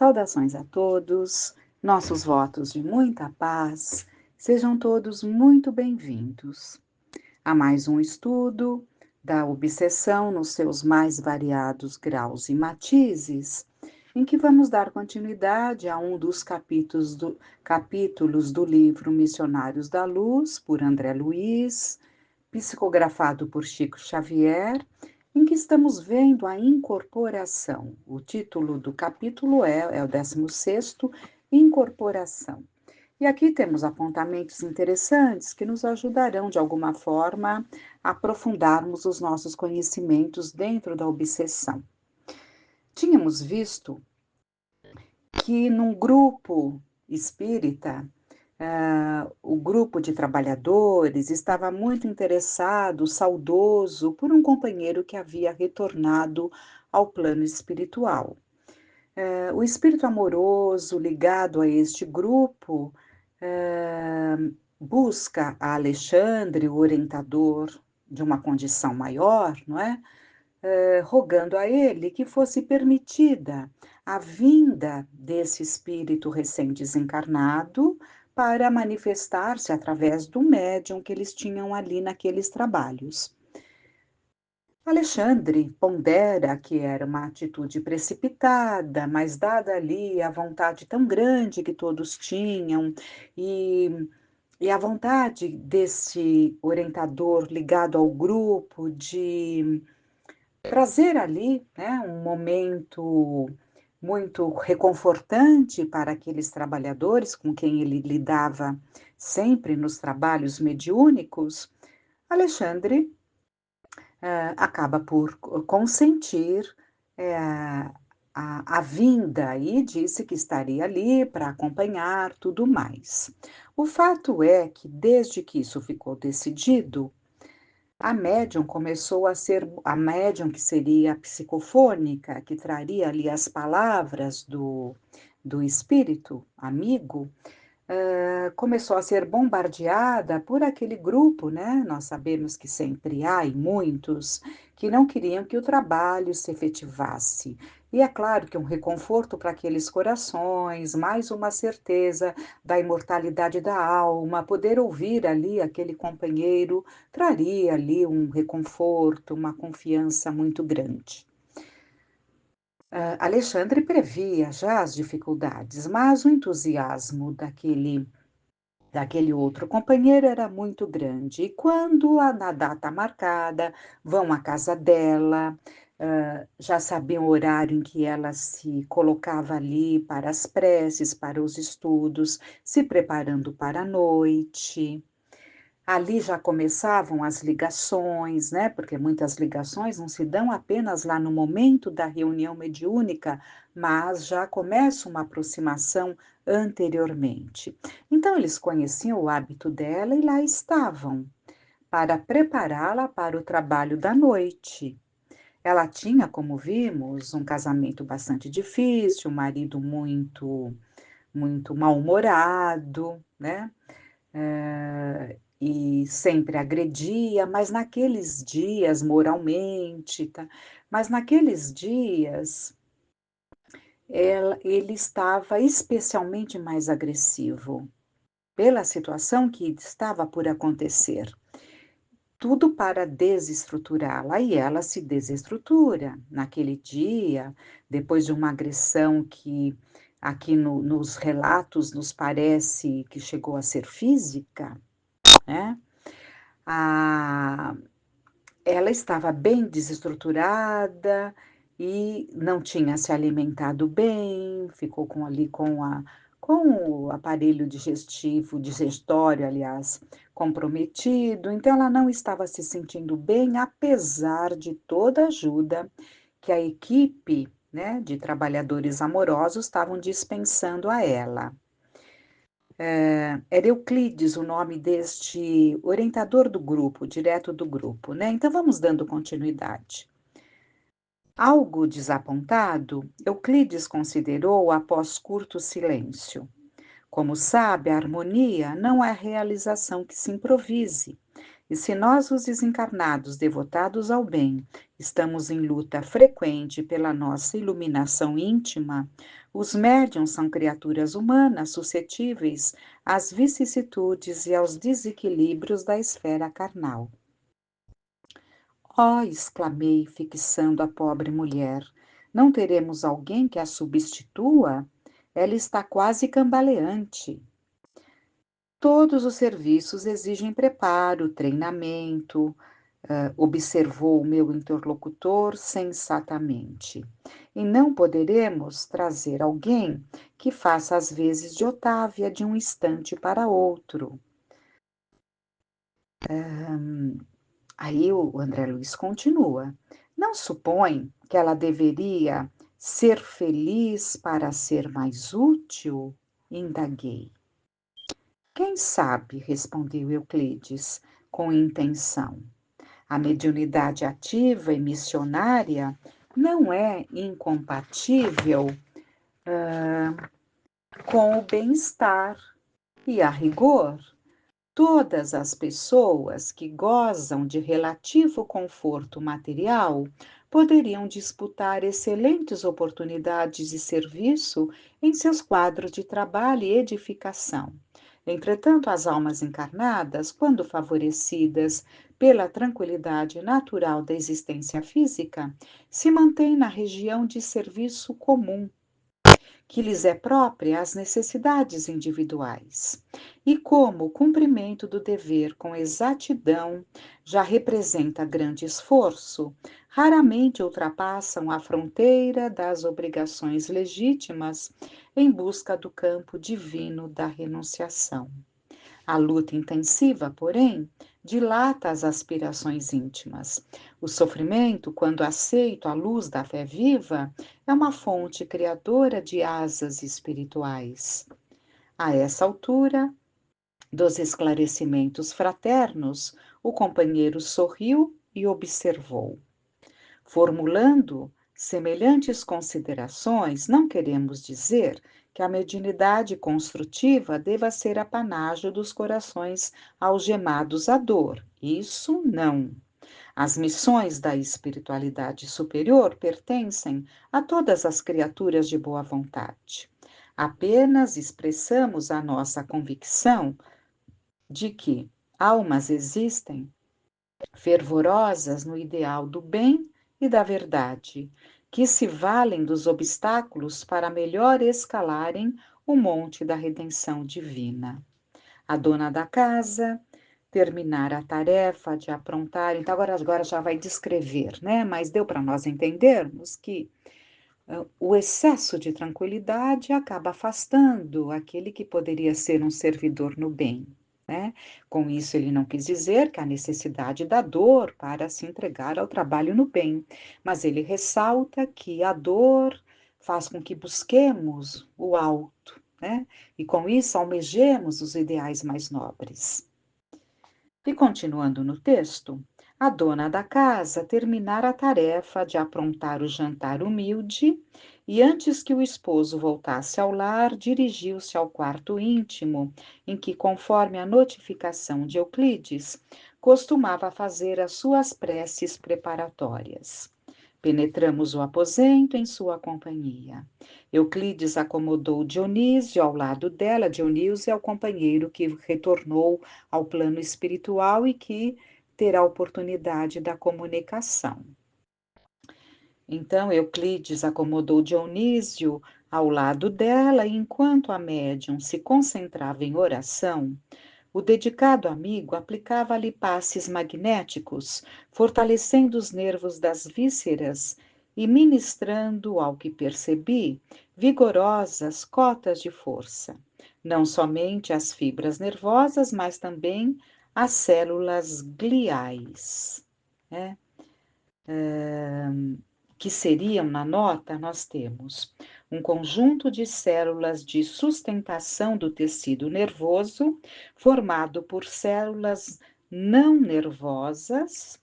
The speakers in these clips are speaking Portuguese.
Saudações a todos, nossos votos de muita paz, sejam todos muito bem-vindos a mais um estudo da obsessão nos seus mais variados graus e matizes, em que vamos dar continuidade a um dos capítulos do livro Missionários da Luz, por André Luiz, psicografado por Chico Xavier, em que estamos vendo a incorporação. O título do capítulo é o 16º, Incorporação. E aqui temos apontamentos interessantes que nos ajudarão, de alguma forma, a aprofundarmos os nossos conhecimentos dentro da obsessão. Tínhamos visto que num grupo espírita, o grupo de trabalhadores estava muito interessado, saudoso, por um companheiro que havia retornado ao plano espiritual. O espírito amoroso ligado a este grupo busca a Alexandre, o orientador de uma condição maior, não é? Rogando a ele que fosse permitida a vinda desse espírito recém-desencarnado para manifestar-se através do médium que eles tinham ali naqueles trabalhos. Alexandre pondera que era uma atitude precipitada, mas dada ali a vontade tão grande que todos tinham e a vontade desse orientador ligado ao grupo de trazer ali, né, um momento muito reconfortante para aqueles trabalhadores com quem ele lidava sempre nos trabalhos mediúnicos, Alexandre acaba por consentir a vinda e disse que estaria ali para acompanhar tudo mais. O fato é que, desde que isso ficou decidido, a médium começou a ser a médium que seria a psicofônica, que traria ali as palavras do espírito amigo, começou a ser bombardeada por aquele grupo, né? Nós sabemos que sempre há, e muitos, que não queriam que o trabalho se efetivasse. E é claro que um reconforto para aqueles corações, mais uma certeza da imortalidade da alma, poder ouvir ali aquele companheiro, traria ali um reconforto, uma confiança muito grande. Alexandre previa já as dificuldades, mas o entusiasmo daquele outro companheiro era muito grande. E quando, na data marcada, vão à casa dela, já sabiam o horário em que ela se colocava ali para as preces, para os estudos, se preparando para a noite. Ali já começavam as ligações, né? Porque muitas ligações não se dão apenas lá no momento da reunião mediúnica, mas já começa uma aproximação anteriormente. Então, eles conheciam o hábito dela e lá estavam, para prepará-la para o trabalho da noite. Ela tinha, como vimos, um casamento bastante difícil, um marido muito mal-humorado, né? E sempre agredia, mas naqueles dias, moralmente, tá? Mas naqueles dias, ele estava especialmente mais agressivo, pela situação que estava por acontecer. Tudo para desestruturá-la, e ela se desestrutura. Naquele dia, depois de uma agressão que aqui nos relatos nos parece que chegou a ser física, né? Ela estava bem desestruturada e não tinha se alimentado bem, ficou com o aparelho digestório, aliás, comprometido, então ela não estava se sentindo bem, apesar de toda a ajuda que a equipe, né, de trabalhadores amorosos estavam dispensando a ela. Era Euclides o nome deste orientador do grupo, direto do grupo, né? Então vamos dando continuidade. Algo desapontado, Euclides considerou após curto silêncio. Como sabe, a harmonia não é realização que se improvise. E se nós, os desencarnados devotados ao bem, estamos em luta frequente pela nossa iluminação íntima, Os médiuns são criaturas humanas suscetíveis às vicissitudes e aos desequilíbrios da esfera carnal. Oh, exclamei, fixando a pobre mulher. Não teremos alguém que a substitua? Ela está quase cambaleante. Todos os serviços exigem preparo, treinamento, observou o meu interlocutor sensatamente. E não poderemos trazer alguém que faça as vezes de Otávia de um instante para outro. Aí o André Luiz continua. Não supõe que ela deveria ser feliz para ser mais útil? Indaguei. Quem sabe, respondeu Euclides, com intenção. A mediunidade ativa e missionária não é incompatível com o bem-estar e, a rigor, todas as pessoas que gozam de relativo conforto material poderiam disputar excelentes oportunidades de serviço em seus quadros de trabalho e edificação. Entretanto, as almas encarnadas, quando favorecidas pela tranquilidade natural da existência física, se mantêm na região de serviço comum, que lhes é própria às necessidades individuais. E como o cumprimento do dever com exatidão já representa grande esforço, raramente ultrapassam a fronteira das obrigações legítimas em busca do campo divino da renunciação. A luta intensiva, porém, dilata as aspirações íntimas. O sofrimento, quando aceito à luz da fé viva, é uma fonte criadora de asas espirituais. A essa altura dos esclarecimentos fraternos, o companheiro sorriu e observou. Formulando semelhantes considerações, não queremos dizer que a mediunidade construtiva deva ser apanágio dos corações algemados à dor. Isso não. As missões da espiritualidade superior pertencem a todas as criaturas de boa vontade. Apenas expressamos a nossa convicção de que almas existem fervorosas no ideal do bem e da verdade, que se valem dos obstáculos para melhor escalarem o monte da redenção divina. A dona da casa terminar a tarefa de aprontar, então agora já vai descrever, né? Mas deu para nós entendermos que o excesso de tranquilidade acaba afastando aquele que poderia ser um servidor no bem. Né? Com isso, ele não quis dizer que há necessidade da dor para se entregar ao trabalho no bem, mas ele ressalta que a dor faz com que busquemos o alto, né? E com isso almejemos os ideais mais nobres. E continuando no texto, a dona da casa terminara a tarefa de aprontar o jantar humilde e, antes que o esposo voltasse ao lar, dirigiu-se ao quarto íntimo, em que, conforme a notificação de Euclides, costumava fazer as suas preces preparatórias. Penetramos o aposento em sua companhia. Euclides acomodou Dionísio ao lado dela. Dionísio é o companheiro que retornou ao plano espiritual e que terá a oportunidade da comunicação. Então, Euclides acomodou Dionísio ao lado dela, e enquanto a médium se concentrava em oração, o dedicado amigo aplicava-lhe passes magnéticos, fortalecendo os nervos das vísceras e ministrando, ao que percebi, vigorosas cotas de força, não somente às fibras nervosas, mas também às células gliais, né? Que seriam, na nota, nós temos um conjunto de células de sustentação do tecido nervoso, formado por células não nervosas,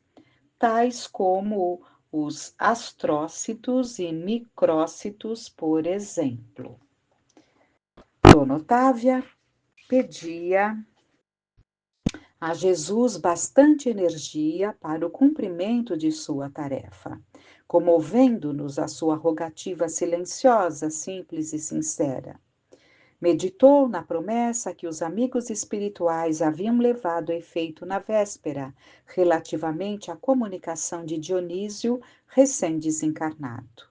tais como os astrócitos e micrócitos, por exemplo. Dona Otávia pedia a Jesus bastante energia para o cumprimento de sua tarefa, comovendo-nos a sua rogativa silenciosa, simples e sincera. Meditou na promessa que os amigos espirituais haviam levado a efeito na véspera, relativamente à comunicação de Dionísio, recém-desencarnado.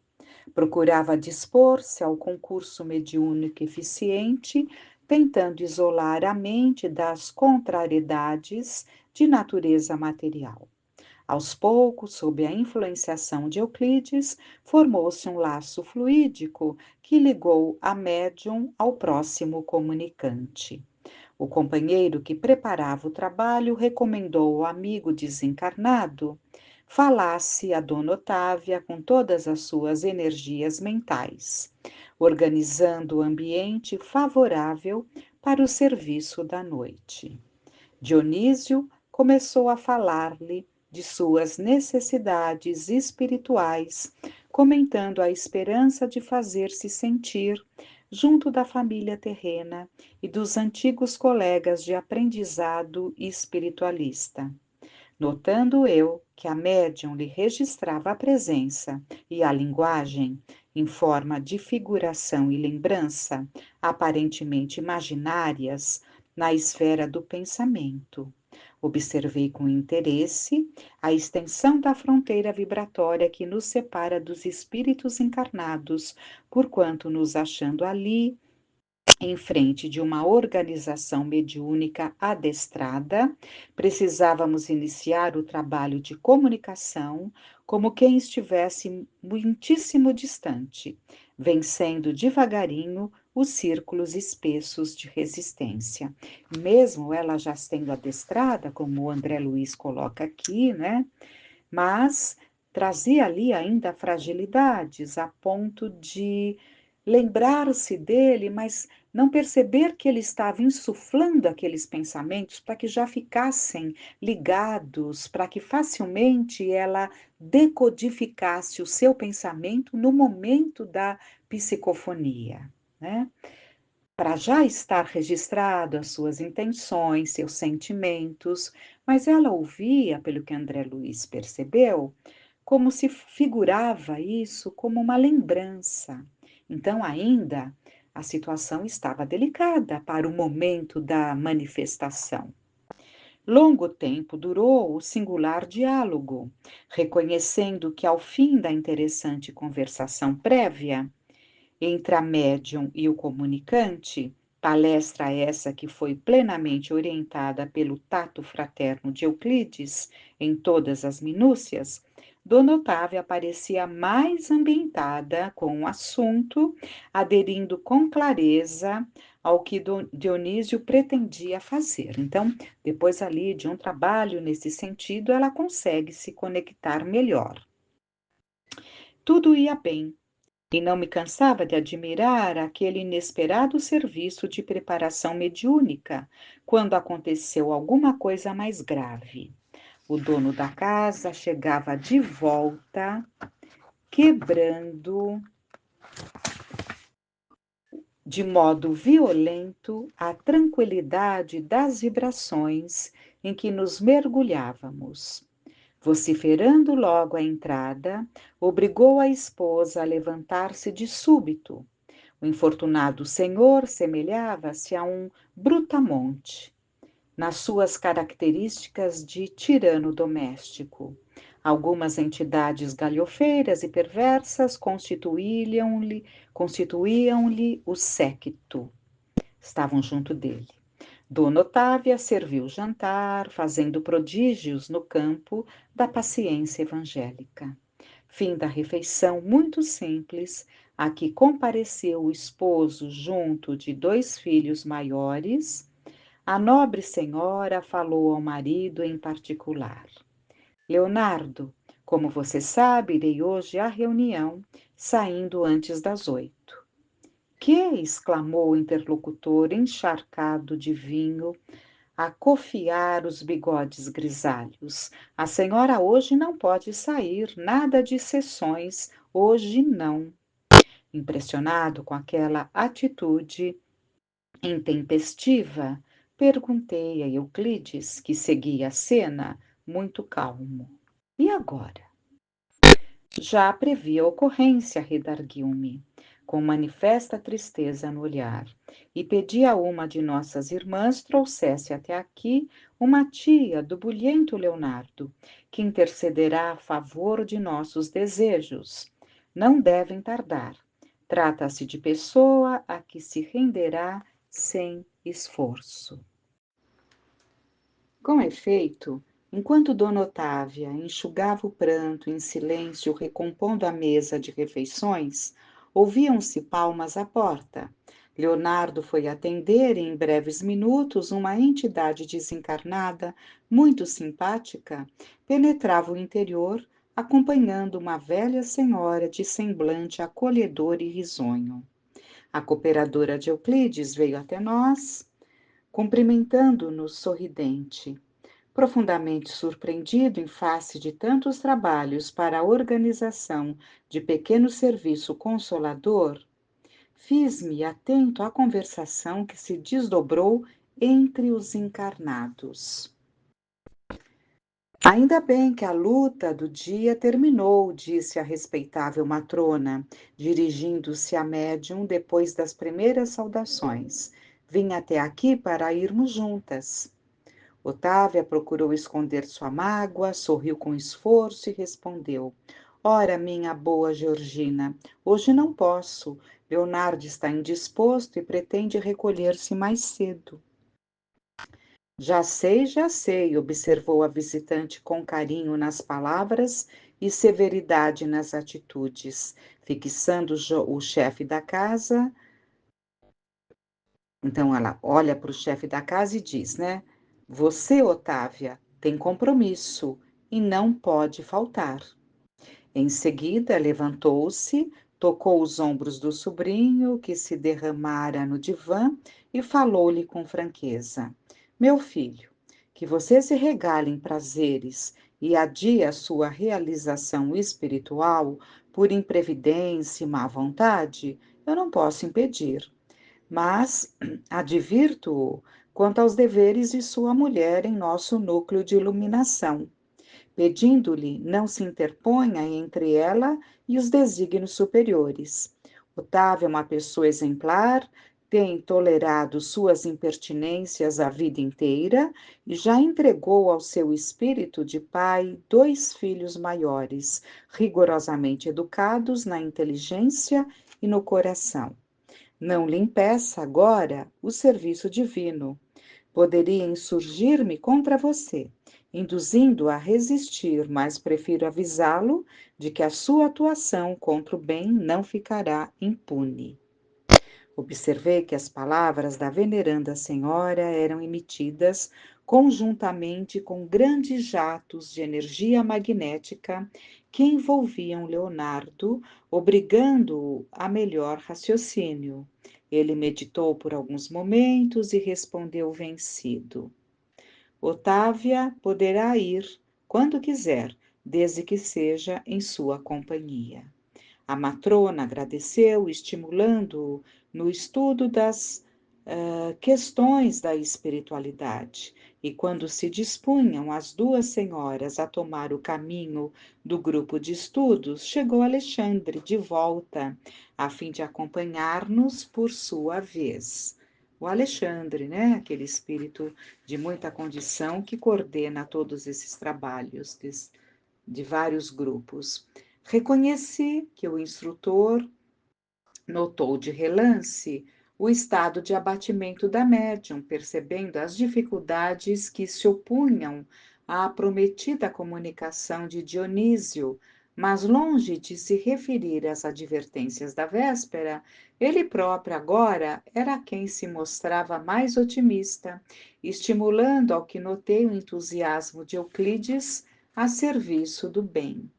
Procurava dispor-se ao concurso mediúnico eficiente, tentando isolar a mente das contrariedades de natureza material. Aos poucos, sob a influenciação de Euclides, formou-se um laço fluídico que ligou a médium ao próximo comunicante. O companheiro que preparava o trabalho recomendou ao amigo desencarnado falasse a Dona Otávia com todas as suas energias mentais, organizando o ambiente favorável para o serviço da noite. Dionísio começou a falar-lhe de suas necessidades espirituais, comentando a esperança de fazer-se sentir junto da família terrena e dos antigos colegas de aprendizado espiritualista. Notando eu que a médium lhe registrava a presença e a linguagem em forma de figuração e lembrança, aparentemente imaginárias, na esfera do pensamento. Observei com interesse a extensão da fronteira vibratória que nos separa dos espíritos encarnados, porquanto, nos achando ali, em frente de uma organização mediúnica adestrada, precisávamos iniciar o trabalho de comunicação como quem estivesse muitíssimo distante, vencendo devagarinho os círculos espessos de resistência. Mesmo ela já sendo adestrada, como o André Luiz coloca aqui, né? Mas trazia ali ainda fragilidades a ponto de lembrar-se dele, mas não perceber que ele estava insuflando aqueles pensamentos para que já ficassem ligados, para que facilmente ela decodificasse o seu pensamento no momento da psicofonia, né? Para já estar registrado as suas intenções, seus sentimentos, mas ela ouvia, pelo que André Luiz percebeu, como se figurava isso como uma lembrança. Então, ainda a situação estava delicada para o momento da manifestação. Longo tempo durou o singular diálogo, reconhecendo que, ao fim da interessante conversação prévia entre a médium e o comunicante, palestra essa que foi plenamente orientada pelo tato fraterno de Euclides em todas as minúcias, Dona Otávia parecia mais ambientada com o assunto, aderindo com clareza ao que Dionísio pretendia fazer. Então, depois ali de um trabalho nesse sentido, ela consegue se conectar melhor. Tudo ia bem, e não me cansava de admirar aquele inesperado serviço de preparação mediúnica, quando aconteceu alguma coisa mais grave. O dono da casa chegava de volta, quebrando de modo violento a tranquilidade das vibrações em que nos mergulhávamos. Vociferando logo a entrada, obrigou a esposa a levantar-se de súbito. O infortunado senhor semelhava-se a um brutamonte, nas suas características de tirano doméstico. Algumas entidades galhofeiras e perversas constituíam-lhe o séquito. Estavam junto dele. Dona Otávia serviu o jantar, fazendo prodígios no campo da paciência evangélica. Fim da refeição muito simples, a que compareceu o esposo junto de 2 filhos maiores, a nobre senhora falou ao marido em particular. Leonardo, como você sabe, irei hoje à reunião, saindo antes das 8. Que? Exclamou o interlocutor, encharcado de vinho, a cofiar os bigodes grisalhos. A senhora hoje não pode sair, nada de sessões, hoje não. Impressionado com aquela atitude intempestiva, Perguntei a Euclides, que seguia a cena, muito calmo. E agora? Já previa a ocorrência, redarguiu-me, com manifesta tristeza no olhar, e pedi a uma de nossas irmãs trouxesse até aqui uma tia do bulhento Leonardo, que intercederá a favor de nossos desejos. Não devem tardar. Trata-se de pessoa a que se renderá sem esforço. Com efeito, enquanto Dona Otávia enxugava o pranto em silêncio, recompondo a mesa de refeições, ouviam-se palmas à porta. Leonardo foi atender e, em breves minutos, uma entidade desencarnada, muito simpática, penetrava o interior, acompanhando uma velha senhora de semblante acolhedor e risonho. A cooperadora de Euclides veio até nós, cumprimentando-nos sorridente. Profundamente surpreendido em face de tantos trabalhos para a organização de pequeno serviço consolador, fiz-me atento à conversação que se desdobrou entre os encarnados. Ainda bem que a luta do dia terminou, disse a respeitável matrona, dirigindo-se à médium depois das primeiras saudações. Vim até aqui para irmos juntas. Otávia procurou esconder sua mágoa, sorriu com esforço e respondeu: Ora, minha boa Georgina, hoje não posso. Leonardo está indisposto e pretende recolher-se mais cedo. Já sei, observou a visitante com carinho nas palavras e severidade nas atitudes, fixando o chefe da casa. Então ela olha para o chefe da casa e diz, né? Você, Otávia, tem compromisso e não pode faltar. Em seguida, levantou-se, tocou os ombros do sobrinho, que se derramara no divã, e falou-lhe com franqueza: Meu filho, que você se regale em prazeres e adie a sua realização espiritual por imprevidência e má vontade, eu não posso impedir. Mas advirto-o quanto aos deveres de sua mulher em nosso núcleo de iluminação, pedindo-lhe não se interponha entre ela e os desígnios superiores. Otávio é uma pessoa exemplar, tem tolerado suas impertinências a vida inteira e já entregou ao seu espírito de pai 2 filhos maiores, rigorosamente educados na inteligência e no coração. Não lhe impeça agora o serviço divino. Poderia insurgir-me contra você, induzindo-o a resistir, mas prefiro avisá-lo de que a sua atuação contra o bem não ficará impune. Observei que as palavras da veneranda senhora eram emitidas conjuntamente com grandes jatos de energia magnética que envolviam Leonardo, obrigando-o a melhor raciocínio. Ele meditou por alguns momentos e respondeu vencido: Otávia poderá ir quando quiser, desde que seja em sua companhia. A matrona agradeceu, estimulando-o no estudo das questões da espiritualidade. E quando se dispunham as 2 senhoras a tomar o caminho do grupo de estudos, chegou Alexandre de volta, a fim de acompanhar-nos por sua vez. O Alexandre, né, aquele espírito de muita condição que coordena todos esses trabalhos de vários grupos. Reconheci que o instrutor notou de relance o estado de abatimento da médium, percebendo as dificuldades que se opunham à prometida comunicação de Dionísio, mas longe de se referir às advertências da véspera, ele próprio agora era quem se mostrava mais otimista, estimulando ao que notei o entusiasmo de Euclides a serviço do bem.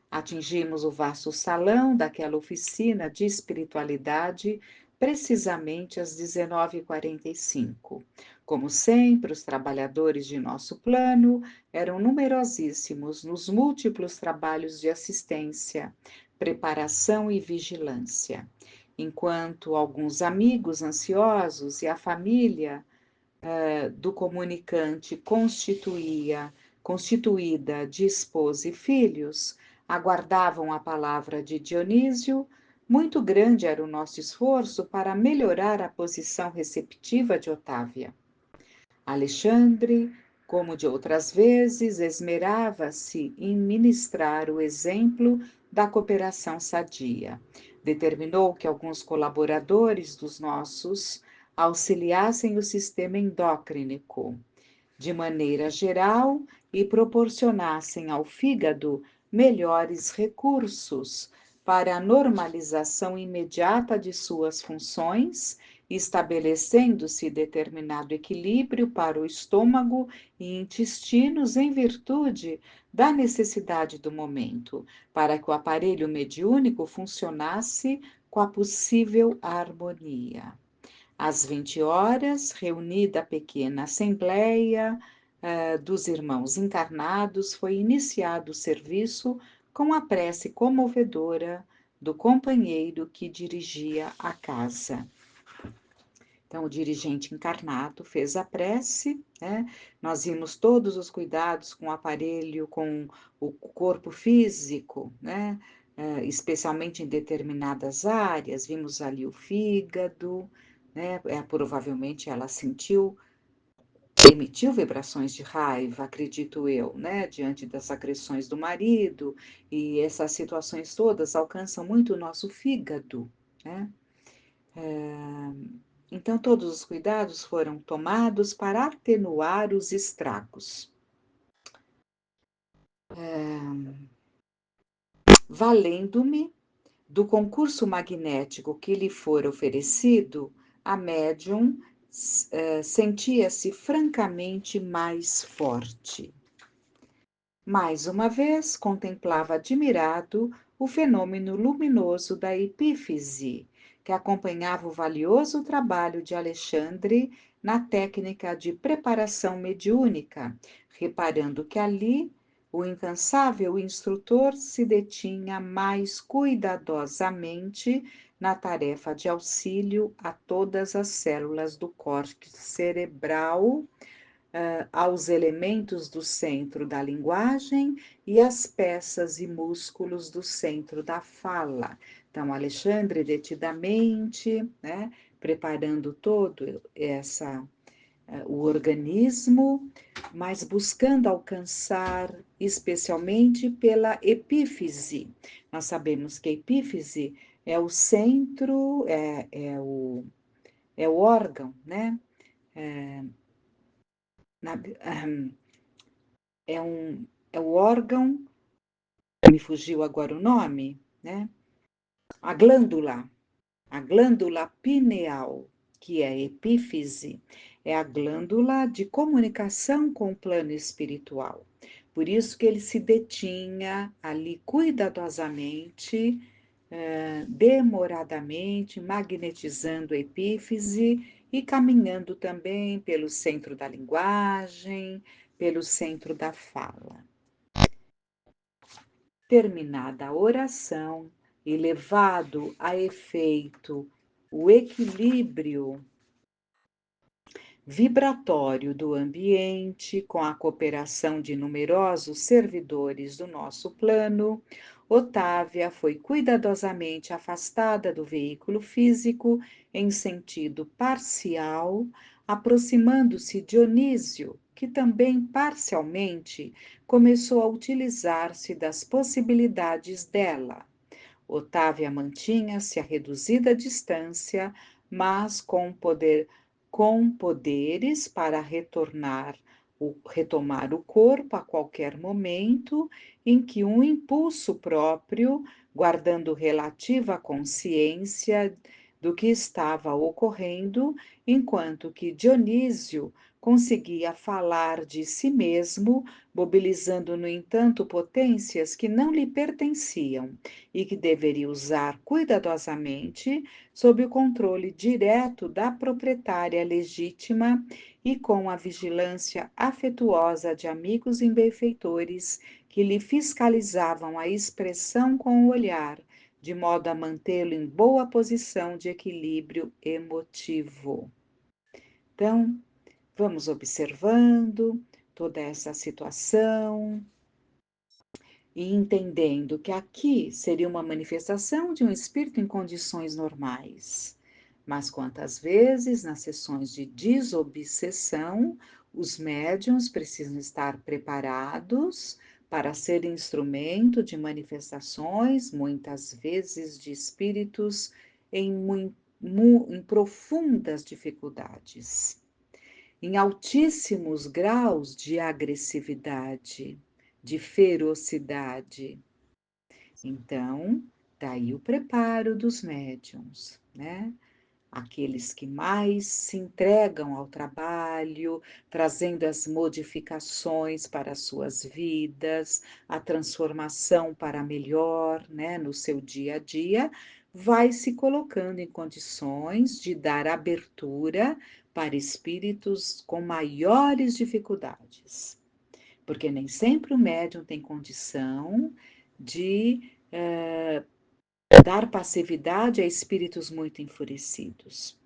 Atingimos o vasto salão daquela oficina de espiritualidade precisamente às 19h45. Como sempre, os trabalhadores de nosso plano eram numerosíssimos nos múltiplos trabalhos de assistência, preparação e vigilância, enquanto alguns amigos ansiosos e a família do comunicante constituída de esposa e filhos, aguardavam a palavra de Dionísio. Muito grande era o nosso esforço para melhorar a posição receptiva de Otávia. Alexandre, como de outras vezes, esmerava-se em ministrar o exemplo da cooperação sadia. Determinou que alguns colaboradores dos nossos auxiliassem o sistema endócrinico de maneira geral e proporcionassem ao fígado melhores recursos para a normalização imediata de suas funções, estabelecendo-se determinado equilíbrio para o estômago e intestinos em virtude da necessidade do momento, para que o aparelho mediúnico funcionasse com a possível harmonia. Às 20 horas, reunida a pequena assembleia dos irmãos encarnados, foi iniciado o serviço com a prece comovedora do companheiro que dirigia a casa. Então, o dirigente encarnado fez a prece, né? Nós vimos todos os cuidados com o aparelho, com o corpo físico, né? Especialmente em determinadas áreas, vimos ali o fígado, né? Provavelmente ela emitiu vibrações de raiva, acredito eu, né? Diante das agressões do marido, e essas situações todas alcançam muito o nosso fígado, né? Então, todos os cuidados foram tomados para atenuar os estragos. Valendo-me do concurso magnético que lhe fora oferecido, a médium sentia-se francamente mais forte. Mais uma vez, contemplava admirado o fenômeno luminoso da epífise, que acompanhava o valioso trabalho de Alexandre na técnica de preparação mediúnica, reparando que ali o incansável instrutor se detinha mais cuidadosamente na tarefa de auxílio a todas as células do córtex cerebral, aos elementos do centro da linguagem e às peças e músculos do centro da fala. Então, Alexandre, detidamente, né, preparando todo o organismo, mas buscando alcançar especialmente pela epífise. Nós sabemos que a epífise é o centro, é o órgão, né? Na, é o órgão, me fugiu agora o nome, né? A glândula pineal, que é a epífise, é a glândula de comunicação com o plano espiritual. Por isso que ele se detinha ali cuidadosamente, demoradamente, magnetizando a epífise e caminhando também pelo centro da linguagem, pelo centro da fala. Terminada a oração e levado a efeito o equilíbrio vibratório do ambiente, com a cooperação de numerosos servidores do nosso plano, Otávia foi cuidadosamente afastada do veículo físico em sentido parcial, aproximando-se Dionísio, que também parcialmente começou a utilizar-se das possibilidades dela. Otávia mantinha-se a reduzida distância, mas com poderes para retomar o corpo a qualquer momento em que um impulso próprio, guardando relativa consciência do que estava ocorrendo, enquanto que Dionísio conseguia falar de si mesmo, mobilizando, no entanto, potências que não lhe pertenciam e que deveria usar cuidadosamente sob o controle direto da proprietária legítima e com a vigilância afetuosa de amigos e benfeitores que lhe fiscalizavam a expressão com o olhar, de modo a mantê-lo em boa posição de equilíbrio emotivo. Então, Vamos observando toda essa situação e entendendo que aqui seria uma manifestação de um espírito em condições normais. Mas quantas vezes, nas sessões de desobsessão, os médiuns precisam estar preparados para ser instrumento de manifestações, muitas vezes de espíritos em profundas dificuldades, em altíssimos graus de agressividade, de ferocidade. Então, daí o preparo dos médiuns, né? Aqueles que mais se entregam ao trabalho, trazendo as modificações para as suas vidas, a transformação para melhor, né, no seu dia a dia, vai se colocando em condições de dar abertura para espíritos com maiores dificuldades, porque nem sempre o médium tem condição de dar passividade a espíritos muito enfurecidos.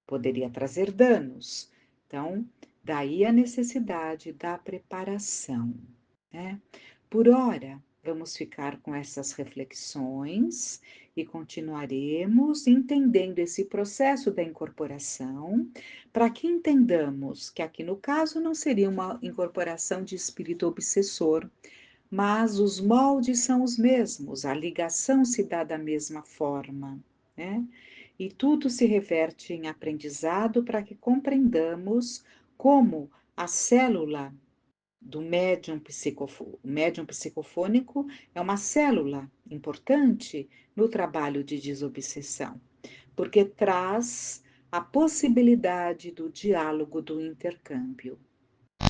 Poderia trazer danos. Então, daí a necessidade da preparação, né? Por ora, vamos ficar com essas reflexões e continuaremos entendendo esse processo da incorporação, para que entendamos que aqui no caso não seria uma incorporação de espírito obsessor, mas os moldes são os mesmos, a ligação se dá da mesma forma, né? E tudo se reverte em aprendizado para que compreendamos como a célula do médium psicofônico é uma célula importante no trabalho de desobsessão, porque traz a possibilidade do diálogo, do intercâmbio,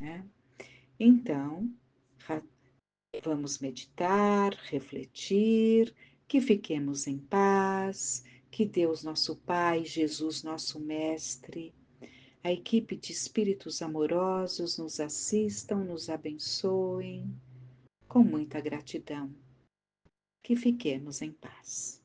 né? Então, vamos meditar, refletir, que fiquemos em paz, que Deus, nosso Pai, Jesus, nosso Mestre, a equipe de espíritos amorosos nos assistam, nos abençoem, com muita gratidão. Que fiquemos em paz.